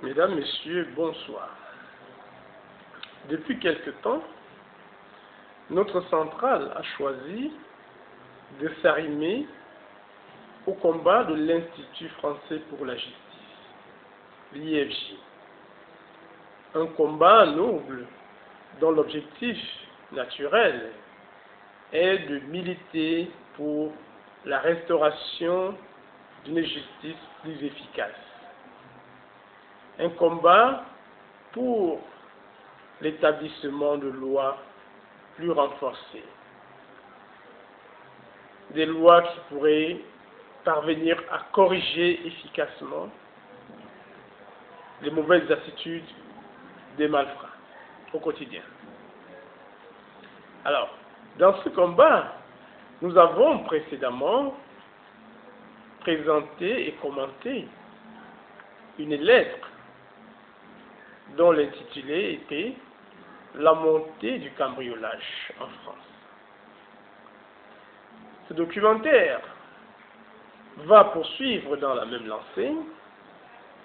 Mesdames, Messieurs, bonsoir. Depuis quelque temps, notre centrale a choisi de s'arrimer au combat de l'Institut français pour la justice, l'IFJ. Un combat noble dont l'objectif naturel est de militer pour la restauration d'une justice plus efficace. Un combat pour l'établissement de lois plus renforcées. Des lois qui pourraient parvenir à corriger efficacement les mauvaises attitudes des malfrats au quotidien. Alors, dans ce combat, nous avons précédemment présenté et commenté une lettre dont l'intitulé était « La montée du cambriolage en France ». Ce documentaire va poursuivre dans la même lancée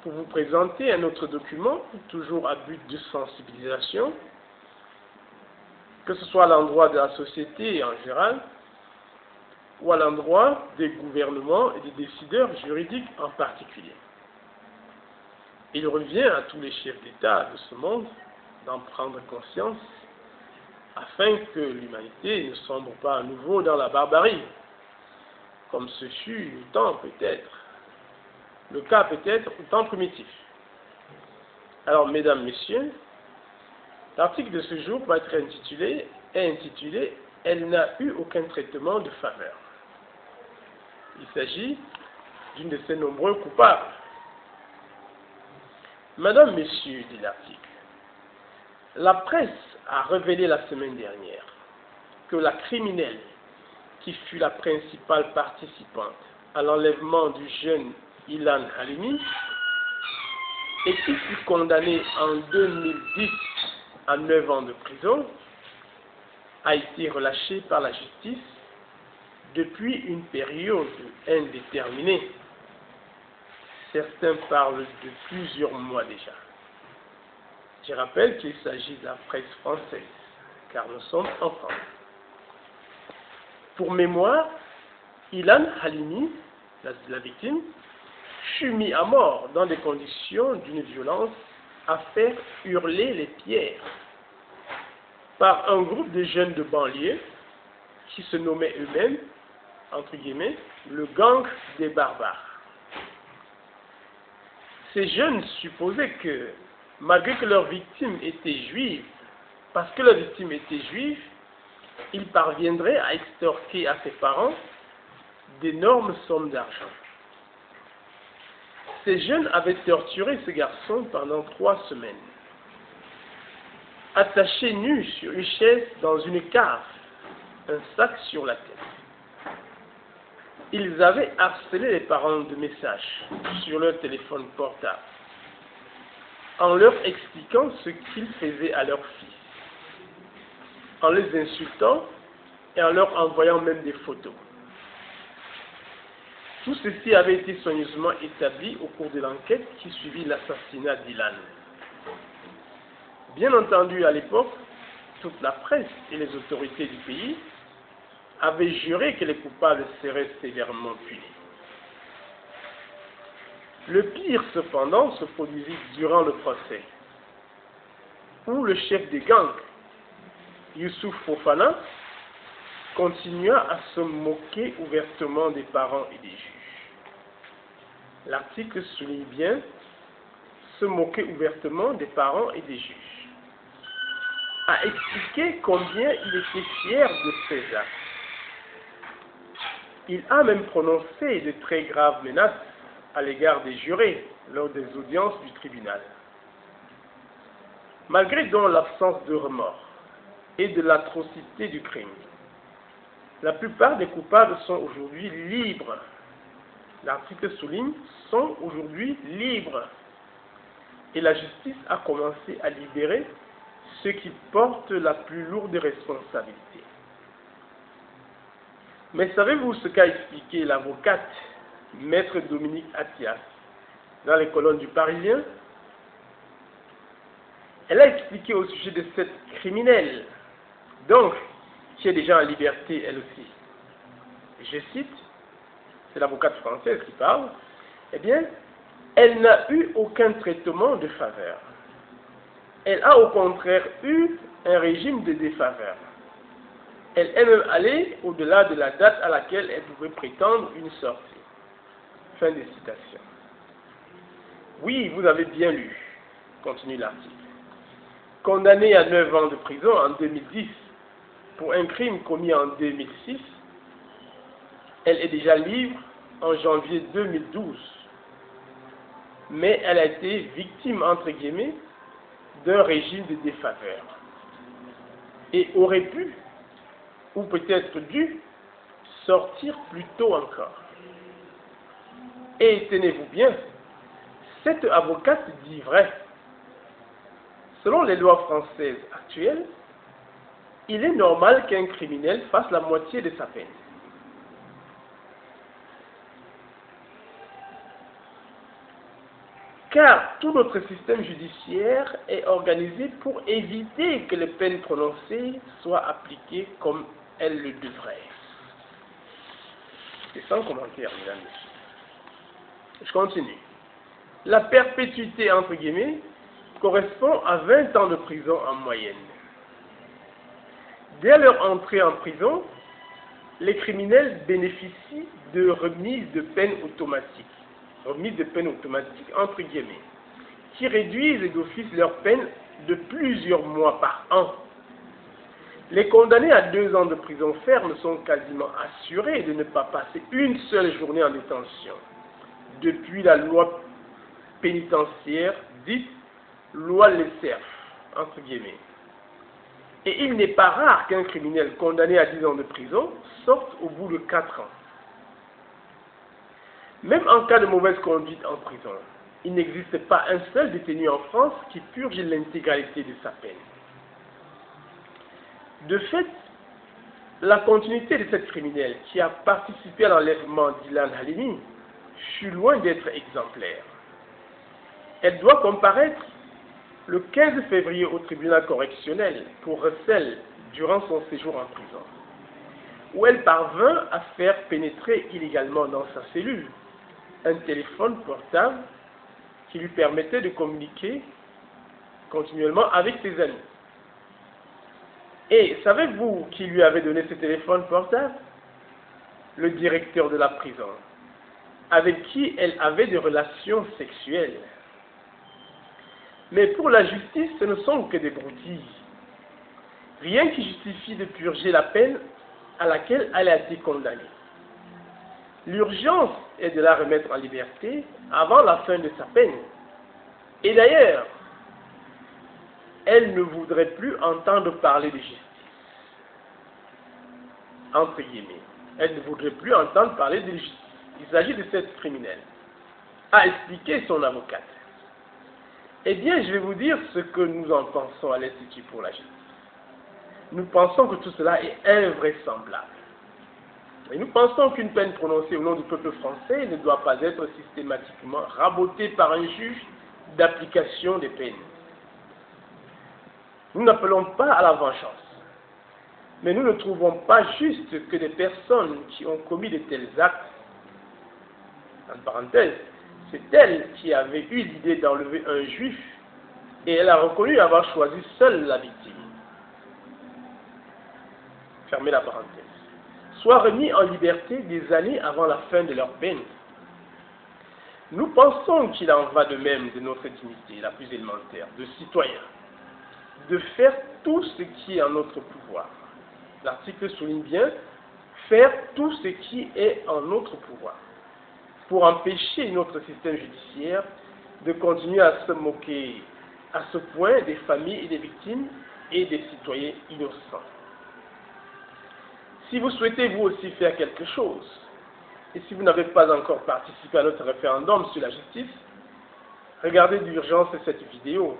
pour vous présenter un autre document, toujours à but de sensibilisation, que ce soit à l'endroit de la société en général, ou à l'endroit des gouvernements et des décideurs juridiques en particulier. Il revient à tous les chefs d'État de ce monde d'en prendre conscience afin que l'humanité ne sombre pas à nouveau dans la barbarie, comme ce fut le temps peut-être, le cas peut-être au temps primitif. Alors, mesdames, messieurs, l'article de ce jour va être intitulé « Elle n'a eu aucun traitement de faveur ». Il s'agit d'une de ces nombreux coupables. Madame, messieurs, dit l'article, la presse a révélé la semaine dernière que la criminelle qui fut la principale participante à l'enlèvement du jeune Ilan Halimi et qui fut condamnée en 2010 à 9 ans de prison a été relâchée par la justice depuis une période indéterminée. Certains parlent de plusieurs mois déjà. Je rappelle qu'il s'agit de la presse française, car nous sommes en France. Pour mémoire, Ilan Halimi, la victime, fut mis à mort dans des conditions d'une violence à faire hurler les pierres par un groupe de jeunes de banlieue qui se nommaient eux-mêmes, entre guillemets, le gang des barbares. Ces jeunes supposaient que, malgré que leur victime était juive, parce que leur victime était juive, ils parviendraient à extorquer à ses parents d'énormes sommes d'argent. Ces jeunes avaient torturé ce garçon pendant 3 semaines. Attaché nu sur une chaise dans une cave, un sac sur la tête. Ils avaient harcelé les parents de messages sur leur téléphone portable, en leur expliquant ce qu'ils faisaient à leur fils, en les insultant et en leur envoyant même des photos. Tout ceci avait été soigneusement établi au cours de l'enquête qui suivit l'assassinat d'Ilan. Bien entendu, à l'époque, toute la presse et les autorités du pays avaient juré que les coupables seraient sévèrement punis. Le pire, cependant, se produisit durant le procès, où le chef des gangs, Youssouf Fofana, continua à se moquer ouvertement des parents et des juges. L'article souligne bien se moquer ouvertement des parents et des juges, a expliqué combien il était fier de ses actes. Il a même prononcé de très graves menaces à l'égard des jurés lors des audiences du tribunal. Malgré donc l'absence de remords et de l'atrocité du crime, la plupart des coupables sont aujourd'hui libres. L'article souligne, sont aujourd'hui libres. Et la justice a commencé à libérer ceux qui portent la plus lourde responsabilité. Mais savez-vous ce qu'a expliqué l'avocate Maître Dominique Attias dans les colonnes du Parisien? Elle a expliqué au sujet de cette criminelle, donc, qui est déjà en liberté elle aussi. Je cite, c'est l'avocate française qui parle, eh bien, elle n'a eu aucun traitement de faveur. Elle a au contraire eu un régime de défaveur. Elle est même allée au-delà de la date à laquelle elle pouvait prétendre une sortie. Fin de citation. Oui, vous avez bien lu, continue l'article. Condamnée à 9 ans de prison en 2010 pour un crime commis en 2006, elle est déjà libre en janvier 2012. Mais elle a été victime, entre guillemets, d'un régime de défaveur. Et aurait pu, ou peut-être dû, sortir plus tôt encore. Et tenez-vous bien, cette avocate dit vrai. Selon les lois françaises actuelles, il est normal qu'un criminel fasse la moitié de sa peine. Car tout notre système judiciaire est organisé pour éviter que les peines prononcées soient appliquées comme elles le devraient. C'est sans commentaire, mesdames et messieurs. Je continue. La perpétuité, entre guillemets, correspond à 20 ans de prison en moyenne. Dès leur entrée en prison, les criminels bénéficient de remise de peine automatique. Remise de peine automatique, entre guillemets, qui réduisent d'office leur peine de plusieurs mois par an. Les condamnés à 2 ans de prison ferme sont quasiment assurés de ne pas passer une seule journée en détention, depuis la loi pénitentiaire dite loi Lesserf, entre guillemets. Et il n'est pas rare qu'un criminel condamné à 10 ans de prison sorte au bout de 4 ans. Même en cas de mauvaise conduite en prison, il n'existe pas un seul détenu en France qui purge l'intégralité de sa peine. De fait, la continuité de cette criminelle qui a participé à l'enlèvement d'Ilan Halimi fut loin d'être exemplaire. Elle doit comparaître le 15 février au tribunal correctionnel pour recel durant son séjour en prison, où elle parvint à faire pénétrer illégalement dans sa cellule un téléphone portable qui lui permettait de communiquer continuellement avec ses amis. Et savez-vous qui lui avait donné ce téléphone portable? Le directeur de la prison, avec qui elle avait des relations sexuelles. Mais pour la justice, ce ne sont que des broutilles. Rien qui justifie de purger la peine à laquelle elle a été condamnée. L'urgence est de la remettre en liberté avant la fin de sa peine. Et d'ailleurs, elle ne voudrait plus entendre parler de justice. Entre guillemets. Elle ne voudrait plus entendre parler de justice. Il s'agit de cette criminelle. A expliqué son avocate. Eh bien, je vais vous dire ce que nous en pensons à l'Institut pour la justice. Nous pensons que tout cela est invraisemblable. Et nous pensons qu'une peine prononcée au nom du peuple français ne doit pas être systématiquement rabotée par un juge d'application des peines. Nous n'appelons pas à la vengeance. Mais nous ne trouvons pas juste que des personnes qui ont commis de tels actes, en parenthèse, c'est elle qui avait eu l'idée d'enlever un juif et elle a reconnu avoir choisi seule la victime. Fermez la parenthèse. Soient remis en liberté des années avant la fin de leur peine. Nous pensons qu'il en va de même de notre dignité la plus élémentaire, de citoyens, de faire tout ce qui est en notre pouvoir. L'article souligne bien, faire tout ce qui est en notre pouvoir, pour empêcher notre système judiciaire de continuer à se moquer à ce point des familles et des victimes et des citoyens innocents. Si vous souhaitez vous aussi faire quelque chose, et si vous n'avez pas encore participé à notre référendum sur la justice, regardez d'urgence cette vidéo.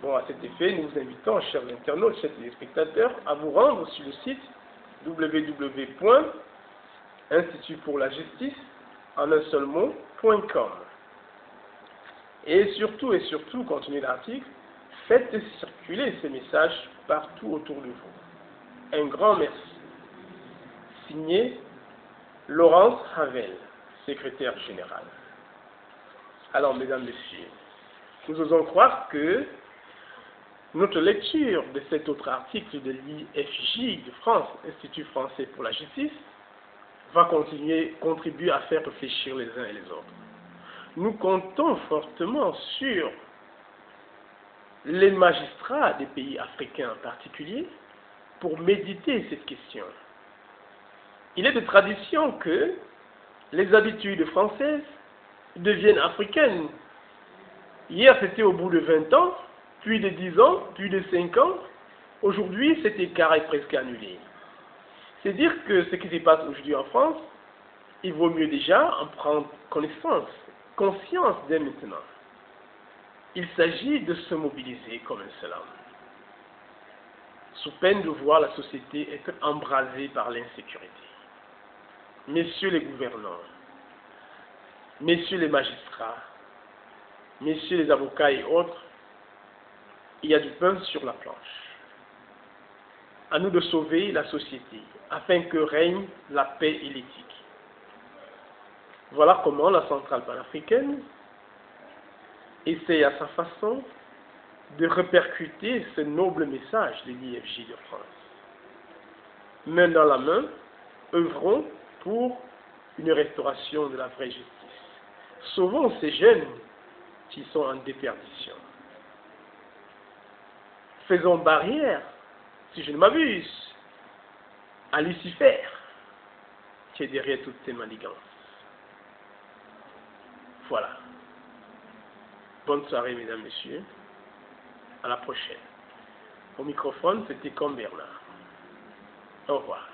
Bon, à cet effet, nous vous invitons, chers internautes, chers téléspectateurs, à vous rendre sur le site www.institutpourlajustice en un seul mot.com. Et surtout, continuez l'article, Faites circuler ces messages partout autour de vous. Un grand merci. Signé Laurence Ravel, secrétaire général. Alors, mesdames, messieurs, nous osons croire que notre lecture de cet autre article de l'IFJ de France, Institut français pour la justice, va contribuer à faire réfléchir les uns et les autres. Nous comptons fortement sur les magistrats des pays africains en particulier pour méditer cette question. Il est de tradition que les habitudes françaises deviennent africaines. Hier, c'était au bout de 20 ans, puis de 10 ans, puis de 5 ans. Aujourd'hui, cet écart est presque annulé. C'est dire que ce qui se passe aujourd'hui en France, il vaut mieux déjà en prendre conscience dès maintenant. Il s'agit de se mobiliser comme un seul homme, sous peine de voir la société être embrasée par l'insécurité. Messieurs les gouvernants, messieurs les magistrats, messieurs les avocats et autres, il y a du pain sur la planche. À nous de sauver la société, afin que règne la paix et l'éthique. Voilà comment la centrale panafricaine essaie à sa façon de répercuter ce noble message de l'IFJ de France. Main dans la main, œuvrons pour une restauration de la vraie justice. Sauvons ces jeunes qui sont en déperdition. Faisons barrière, si je ne m'abuse, à Lucifer, qui est derrière toutes ces manigances. Voilà. Bonne soirée, mesdames, messieurs. À la prochaine. Au microphone, c'était comme Bernard. Au revoir.